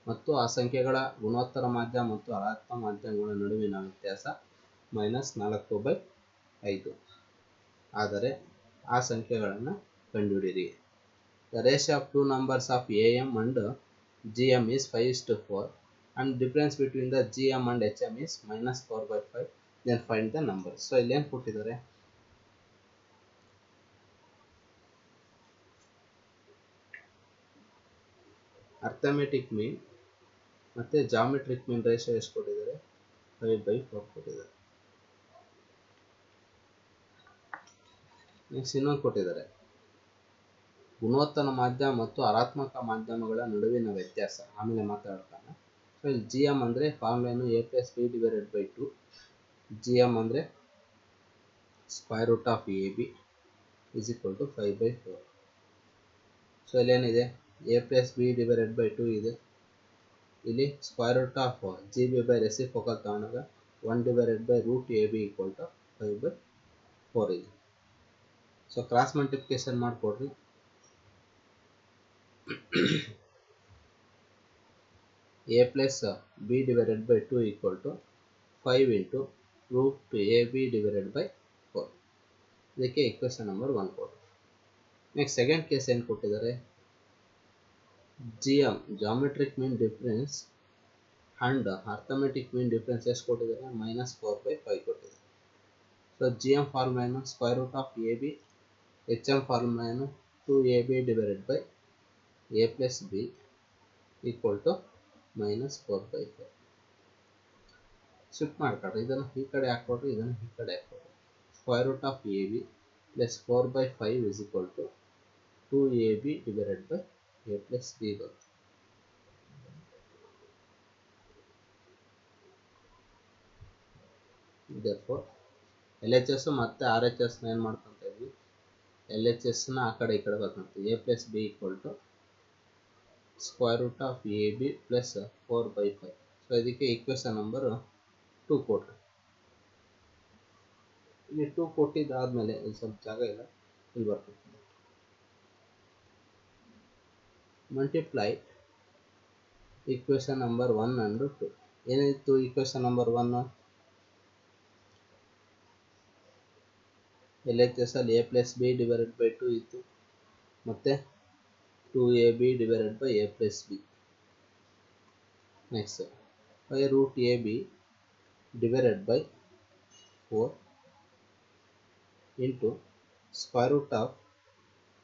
ಮತ್ತು ಆ ಸಂಖ್ಯೆಗಳ ಗುಣೋತ್ತರ ಮಾಧ್ಯ ಮತ್ತು ಋಣಾತ್ಮಕ ಮಾಧ್ಯಮಗಳ ನಡುವಿನ ವ್ಯತ್ಯಾಸ -4/5 ಆದರೆ ಆ ಸಂಖ್ಯೆಗಳನ್ನು ಕಂಡುಹಿಡಿಯಿರಿ. The ratio of two numbers of AM and GM is 5:4 and difference between the GM and HM is -4/5. Then find the numbers. So ಇಲ್ಲಿ ಏನು ಕೊಟ್ಟಿದ್ದಾರೆ, ಅರ್ಥಮೆಟಿಕ್ ಮೀನ್ ಮತ್ತು ಜಾಮೆಟ್ರಿಕ್ ಮೀನ್ ರೇಷಿಯೋ ಎಷ್ಟು ಕೊಟ್ಟಿದ್ದಾರೆ, 5/4 ಕೊಟ್ಟಿದ್ದಾರೆ. ನೆಕ್ಸ್ಟ್ ಇನ್ನೊಂದು ಕೊಟ್ಟಿದ್ದಾರೆ, ಗುಣೋತ್ತರ ಮಾಧ್ಯಮ ಮತ್ತು ಋಣಾತ್ಮಕ ಮಾಧ್ಯಮಗಳ ನಡುವಿನ ವ್ಯತ್ಯಾಸ. ಆಮೇಲೆ ಮಾತಾಡ್ತಾನೆ. ಸೊ ಇಲ್ಲಿ ಜಿ ಎಮ್ ಅಂದರೆ ಫಾರ್ಮುಲೇನು a+b/2. ಜಿ ಎಮ್ ಅಂದರೆ √ab is equal to 5/4. So ಇಲ್ಲೇನಿದೆ, a+b/2 ಇದೆ. ಇಲ್ಲಿ √gb/ರೆಸಿಪ್ರೋಕಲ್ ತಗೊಂಡಾಗ 1/√ab equal to 5/4 ಇದೆ. ಸೊ ಕ್ರಾಸ್ ಮಲ್ಟಿಪ್ಲಿಕೇಶನ್ ಮಾಡಿಕೊಡ್ರಿ. a+b/2 equal to 5 into √ab/4. ಇದಕ್ಕೆ ಇಕ್ವೇಶನ್ ನಂಬರ್ 1 ಕೊಡ್ರಿ. ನೆಕ್ಸ್ಟ್ ಸೆಕೆಂಡ್ ಕೇಸ್ ಏನು ಕೊಟ್ಟಿದ್ದಾರೆ, GM geometric mean difference and arithmetic mean difference ಎಷ್ಟು ಕೊಟ್ಟಿದ್ದಾರೆ, -4/5 ಕೊಟ್ಟಿದ್ದಾರೆ. ಸೊ GM ಫಾರ್ಮುಲಾನು √ab, HM ಫಾರ್ಮುಲಾನು 2ab/a+b equal to -4/5. ಶಿಫ್ಟ್ ಮಾಡ್ಕೊಡ್ರಿ, ಇದನ್ನು ಈ ಕಡೆ ಹಾಕ್ಕೊಡ್ರಿ, ಇದನ್ನು ಈ ಕಡೆ ಹಾಕ್ಕೊಡ್ರಿ. √ab plus 4/5 is equal to 2ab/a+b ಬರುತ್ತೆ. therefore LHS ಮತ್ತೆ RHS ಏನು ಮಾಡ್ಕೊಂತ ಇದ್ವಿ, LHS ನ ಆ ಕಡೆ ಈ ಕಡೆ ಬರ್ಕೊಂತೀವಿ. a+b equal to √ab plus 4/5. So ಇದಕ್ಕೆ ಇಕ್ವೇಶನ್ ನಂಬರ್ 2 ಕೊಡ್ರಿ. ಇಲ್ಲಿ 2 ಕೊಟ್ಟಿದ್ದಾದ್ಮೇಲೆ ಇಲ್ಲಿ ಸ್ವಲ್ಪ ಜಾಗ ಇಲ್ಲ, ಇಲ್ಲಿ ಬರ್ತೀವಿ. Multiply equation number 1 and 2. ಏನಿತ್ತು ಇಕ್ವೇಶನ್ ನಂಬರ್ 1, LHS ಅಲ್ಲಿ a+b/2 ಇತ್ತು ಮತ್ತೆ 2ab/a+b. Next 5√ab/4 into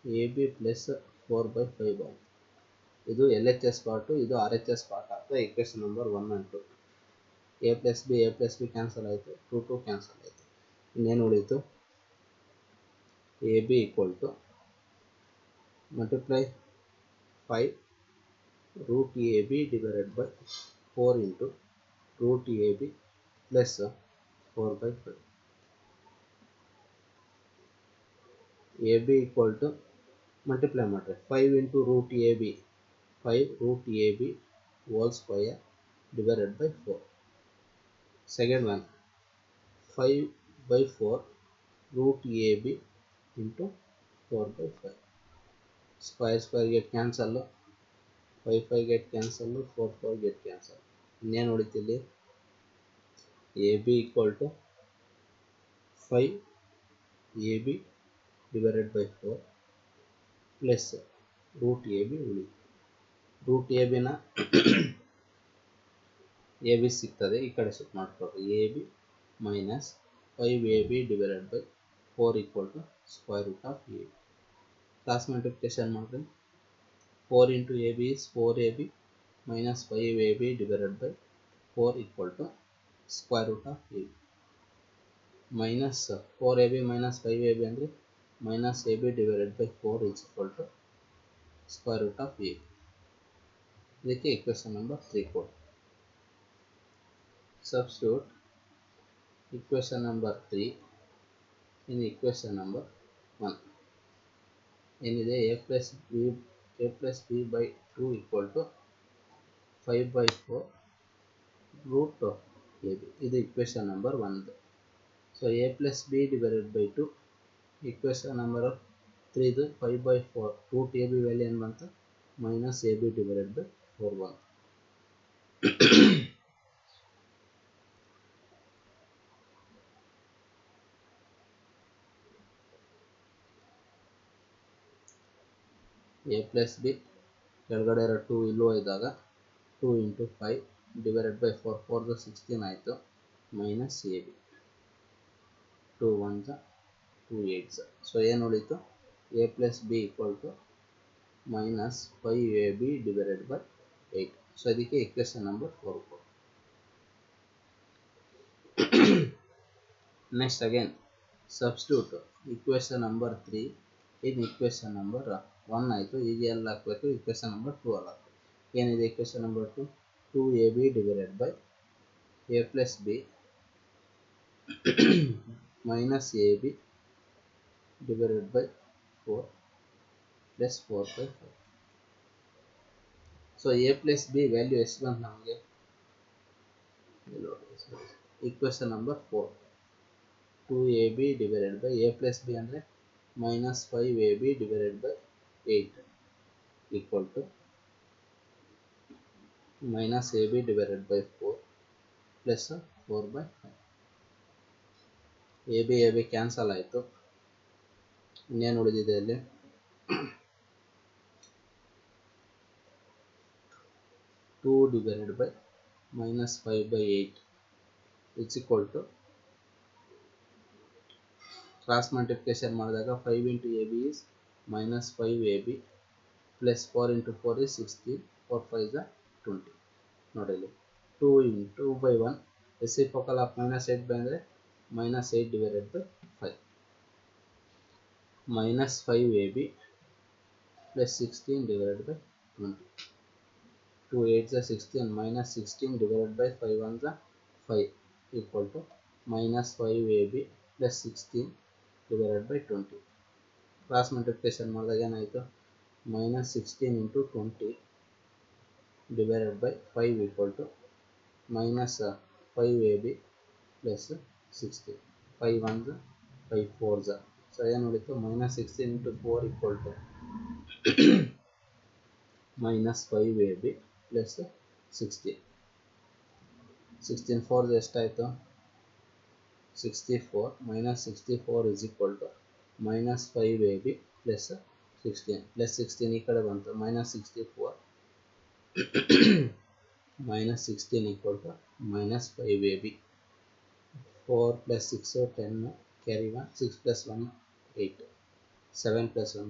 √ab plus 4/5. ಇದು LHS ಪಾರ್ಟು, ಇದು RHS ಪಾರ್ಟ್ ಆಗ್ತದೆ. Equation number 1 and 2. a+b cancel ಆಯಿತು, 2 ಕ್ಯಾನ್ಸಲ್ ಆಯಿತು. ಇನ್ನೇನು ಉಳಿಯಿತು, ab equal to multiply 5√ab/4 into √ab plus 4/5. ab equal to multiply ಮಾಡಿರಿ, 5 into √ab, 5√ab whole square divided by 4. Second one, 5/4 √ab into 4/5. Square get cancel, 5 5 get cancel, 4 4 get cancel. ಇನ್ನೇನು ಉಳಿತು ಇಲ್ಲಿ AB equal to 5 AB divided by 4 plus root AB ಉಳಿತು. ರೂಟ್ AB ನ AB ಸಿಗ್ತದೆ, ಈ ಕಡೆ ಶಿಫ್ಟ್ ಮಾಡ್ಕೊಳ್ಳಿ. AB minus 5AB divided by 4 equal to square root of AB. Cross multiplication ಮಾಡ್ರಿ. 4 into AB is 4AB minus 5AB divided by 4 equal to square root of AB. Minus 4AB minus 5AB ಅಂದರೆ minus AB divided by 4 is equal to square root of AB. ಇದಕ್ಕೆ equation number 3 ಕೊಡಿ. Substitute equation number 3 in equation number 1. ಏನಿದೆ a plus b by 2 equal to 5 by 4 root of AB. ಇದು equation number 1. So a plus b divided by 2 equation number 3 ಇದು 5 by 4 root AB ವ್ಯಾಲ್ಯೂ ಏನು ಬಂತು minus AB divided by 4 ಬಂತು. a plus b ಕೆಳಗಡೆ 2 ಇಲ್ಲೂ ಇದ್ದಾಗ 2 into 5 divided by 4 4 16 ಆಯಿತು minus AB 2 1 2 8. ಸೊ ಏನು ಉಳಿತು a plus b equal to minus 5AB divided by 8. So ಇದಕ್ಕೆ equation number 4 ಕೊಡು. Next again substitute equation number 3 in equation number 1 ಆಯಿತು. ಈಗ ಎಲ್ಲ ಹಾಕಬೇಕು equation number 2 ಅಲ್ಲ. ಏನಿದೆ equation number 2 2AB divided by a plus b minus AB divided by 4 plus 4 by 4. So a plus b value ಎಷ್ಟು ಬಂತು ನಮಗೆ equation number 4 2AB divided by a plus b ಅಂದರೆ minus 5AB divided by 8 equal to minus AB divided by 4 plus 4 by 5. AB cancel ಆಯಿತು. ಇನ್ನೇನು ಉಳಿದಿದೆ ಅಲ್ಲಿ 2 divided by minus 5 by 8 is equal to cross multiplication ಮಾಡಿದಾಗ 5 into AB is minus 5AB plus 4 into 4 is 16 4 5 is 20. ನೋಡಿ 2 into 2 by 1 reciprocal of minus 8 by ಅಂದರೆ minus 8 divided by 5 minus 5AB plus 16 divided by 20. 2 8 is 16 minus 16 divided by 5 1 is 5 equal to minus 5AB plus 16 divided by 20. Cross multiplication ಮಾಡಿದಾಗ ಏನಾಯಿತು minus 16 into 20 divided by 5 equal to minus 5AB plus 16 5 1s 5 4s. So ಏನು ಉಳಿತು minus 16 into 4 equal to minus 5AB plus 16 16 4s ಎಷ್ಟಾಯಿತು 64 minus 64 is equal to minus 5AB plus 16 plus 16 ಈ ಕಡೆ ಬಂತು minus 64 minus 16 equal to minus 5AB 4 plus 6 10 carry 1 6 plus 1 8 7 plus 1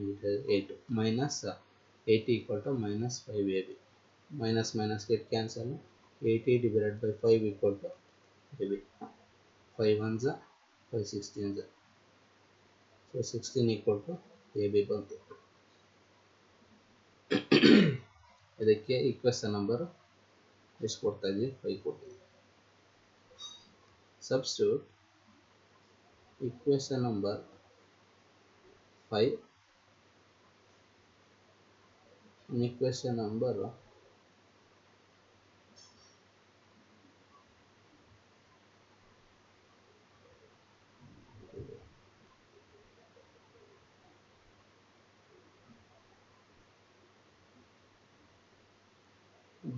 8 minus 80 equal to minus 5AB minus minus get cancel 80 divided by 5 equal to AB 5 1s 5 16s. So 16 equal to AB ಬಂತು. ಇದಕ್ಕೆ equation number ಎಷ್ಟು ಕೊಡ್ತಾ ಇದ್ದೀವಿ 5 ಕೊಟ್ಟಿದ್ದೀವಿ. Substitute equation number 5 in equation number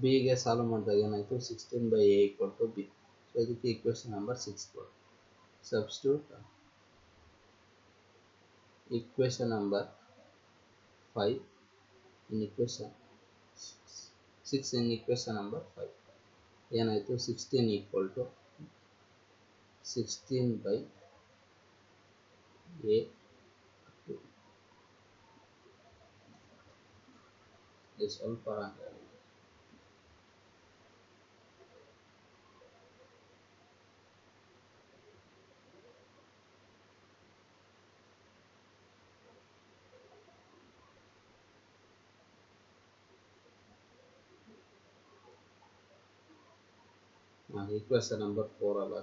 ಬಿಗೆ ಸಾಲ್ವ್ ಮಾಡಿದಾಗ ಏನಾಯಿತು 16/a = b. ಸೊ ಇದಕ್ಕೆ ಈಕ್ವೇಷನ್ ನಂಬರ್ 6 ಕೊಡು. Substitute equation number 5 in equation 6 in equation number 5 ಏನಾಯಿತು 16 = 16/a ಇದು ಸ್ವಲ್ಪ equation number 4 ಅಲ್ಲ.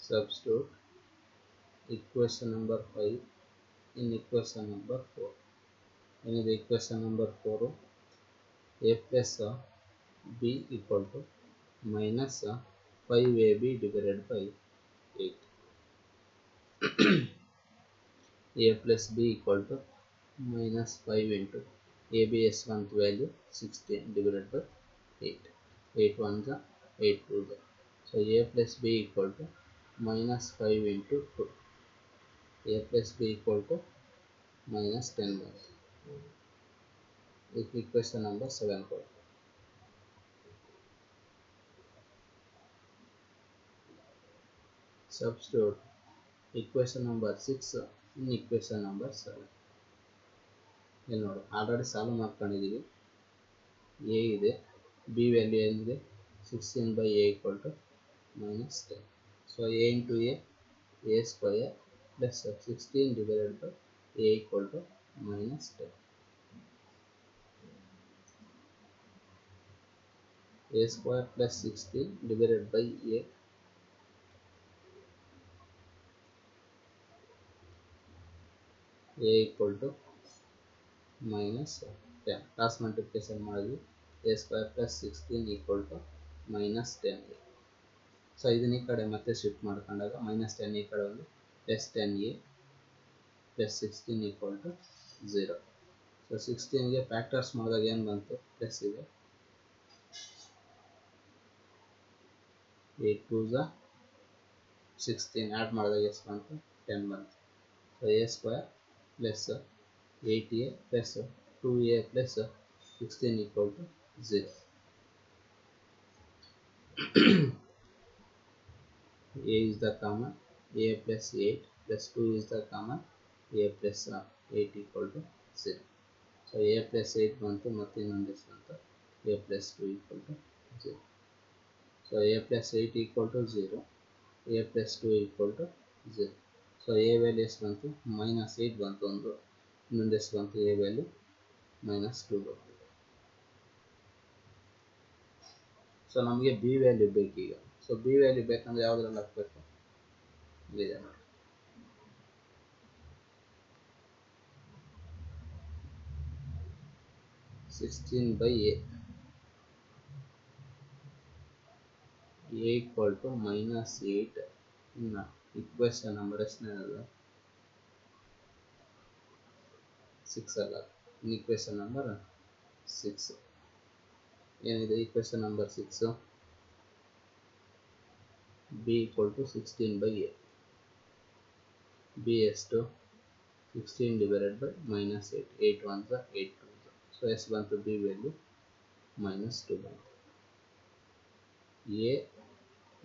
Substitute equation number 5 in equation number 4. ಏನಿದೆ equation number 4 a plus b = minus 5ab divided by 8. a plus b = minus 5 into ab's one value 16 divided by 8. 8 ones are 8 twos are. So a plus b = minus 5 into 2. a plus b = minus 10 by. Equation number 7 code. Substitute equation number 6 in equation number 7. ಇಲ್ಲಿ ನೋಡಿ ಆಲ್ರೆಡಿ ಸಾಲ್ವ್ ಮಾಡ್ಕೊಂಡಿದ್ದೀವಿ. a ಇದೆ, b ವ್ಯಾಲ್ಯೂ ಏನಿದೆ 16/a = minus 10. So a into a square plus 16 divided by a = minus 10. a square plus 16 divided by a = minus 10. Cross multiplication ಮಾಡಿದ್ವಿ. a square plus 16 = minus 10a. So ಇದನ್ನ ಈ ಕಡೆ ಮತ್ತೆ ಶಿಫ್ಟ್ ಮಾಡ್ಕೊಂಡಾಗ minus 10 ಈ ಕಡೆ ಒಂದು plus 10a plus 16 = 0. So 16ಗೆ factors ಮಾಡಿದಾಗ ಏನು ಬಂತು ಪ್ಲಸ್ ಇದೆ. 8 2s are 16 ಆ್ಯಡ್ ಮಾಡಿದಾಗ ಎಷ್ಟು ಬಂತು 10 ಬಂತು. So a square plus 8a plus 2a plus 16 = 0. a is the common, a plus 8 plus 2 is the common, a plus 8 = 0. So a plus 8 ಬಂತು ಮತ್ತು ಇನ್ನೊಂದು ಎಷ್ಟು ಬಂತು a plus 2 = 0. So a plus 8 = 0, a plus 2 = 0. So a value ಎಷ್ಟು ಬಂತು minus 8 ಬಂತು ಒಂದು, ಇನ್ನೊಂದು ಎಷ್ಟು ಬಂತು a ವ್ಯಾಲ್ಯೂ minus 2 ಬಂತು. ಸೊ ನಮಗೆ b ವ್ಯಾಲ್ಯೂ ಬೇಕೀಗ. ಸೊ b ವ್ಯಾಲ್ಯೂ ಬೇಕಂದ್ರೆ ಯಾವುದ್ರಲ್ಲಿ ಹಾಕಬೇಕು ಇದೆ ನೋಡಿ. (16/a) a = minus 8 ಇನ್ನು ಈಕ್ವೇಷನ್ ನಂಬರ್ ಎಷ್ಟನೇದಲ್ಲ 6 ಅಲ್ಲ, ಈಕ್ವೇಷನ್ ನಂಬರ್ 6 ಏನಿದೆ equation number 6 b = 16/a. b ಎಷ್ಟು 16 divided by minus 8. 8 ones are 8 twos. So ಎಷ್ಟು ಬಂತು b ವ್ಯಾಲ್ಯೂ minus 2 ಬಂತು. a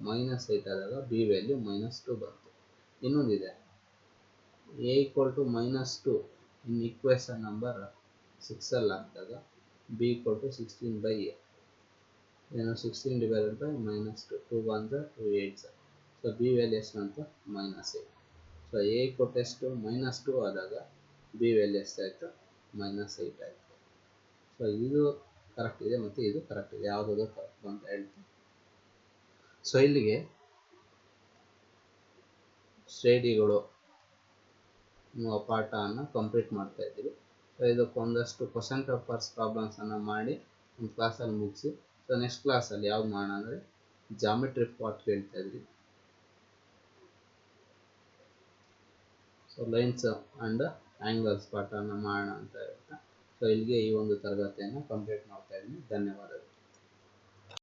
minus 8 ಆದಾಗ b ವ್ಯಾಲ್ಯೂ minus 2 ಬಂತು. ಇನ್ನೊಂದಿದೆ a = minus 2 in equation number 6 ಅಲ್ಲಿ ಹಾಕಿದಾಗ b = 16/a. ಏನು 16 divided by minus 2. 2 ones are 2 8s. So b value ಎಷ್ಟು ಬಂತು minus 8. ಸೊ a ಕೊಟ್ಟು ಎಷ್ಟು minus 2 ಆದಾಗ b ವ್ಯಾಲ್ಯೂ ಎಷ್ಟಾಯಿತು minus 8 ಆಯಿತು. ಸೊ ಇದು ಕರೆಕ್ಟ್ ಇದೆ ಮತ್ತು ಇದು ಕರೆಕ್ಟ್ ಇದೆ, ಯಾವುದಾದ್ರು ಕರೆಕ್ಟ್ ಅಂತ ಹೇಳ್ತೀನಿ. ಸೊ ಇಲ್ಲಿಗೆ ಶ್ರೇಣಿಗಳು ಪಾಠವನ್ನು ಕಂಪ್ಲೀಟ್ ಮಾಡ್ತಾ ಇದ್ದೀವಿ. ಸೊ ಇದಕ್ಕೊಂದಷ್ಟು ಕ್ವಶನ್ ಪೇಪರ್ಸ್ ಪ್ರಾಬ್ಲಮ್ಸನ್ನು ಮಾಡಿ ಒಂದು ಕ್ಲಾಸಲ್ಲಿ ಮುಗಿಸಿ. ಸೊ ನೆಕ್ಸ್ಟ್ ಕ್ಲಾಸಲ್ಲಿ ಯಾವ್ದು ಮಾಡೋಣ ಅಂದರೆ ಜಾಮೆಟ್ರಿ ಪಾರ್ಟ್ ಕೇಳ್ತಾ ಇದ್ವಿ. ಸೊ ಲೈನ್ಸ್ ಆ್ಯಂಡ್ ಆ್ಯಂಗಲ್ಸ್ ಪಾಠವನ್ನು ಮಾಡೋಣ ಅಂತ ಹೇಳ್ತಾ ಸೊ ಇಲ್ಲಿಗೆ ಈ ಒಂದು ತರಗತಿಯನ್ನು ಕಂಪ್ಲೀಟ್ ಮಾಡ್ತಾ ಇದ್ದೀನಿ. ಧನ್ಯವಾದಗಳು.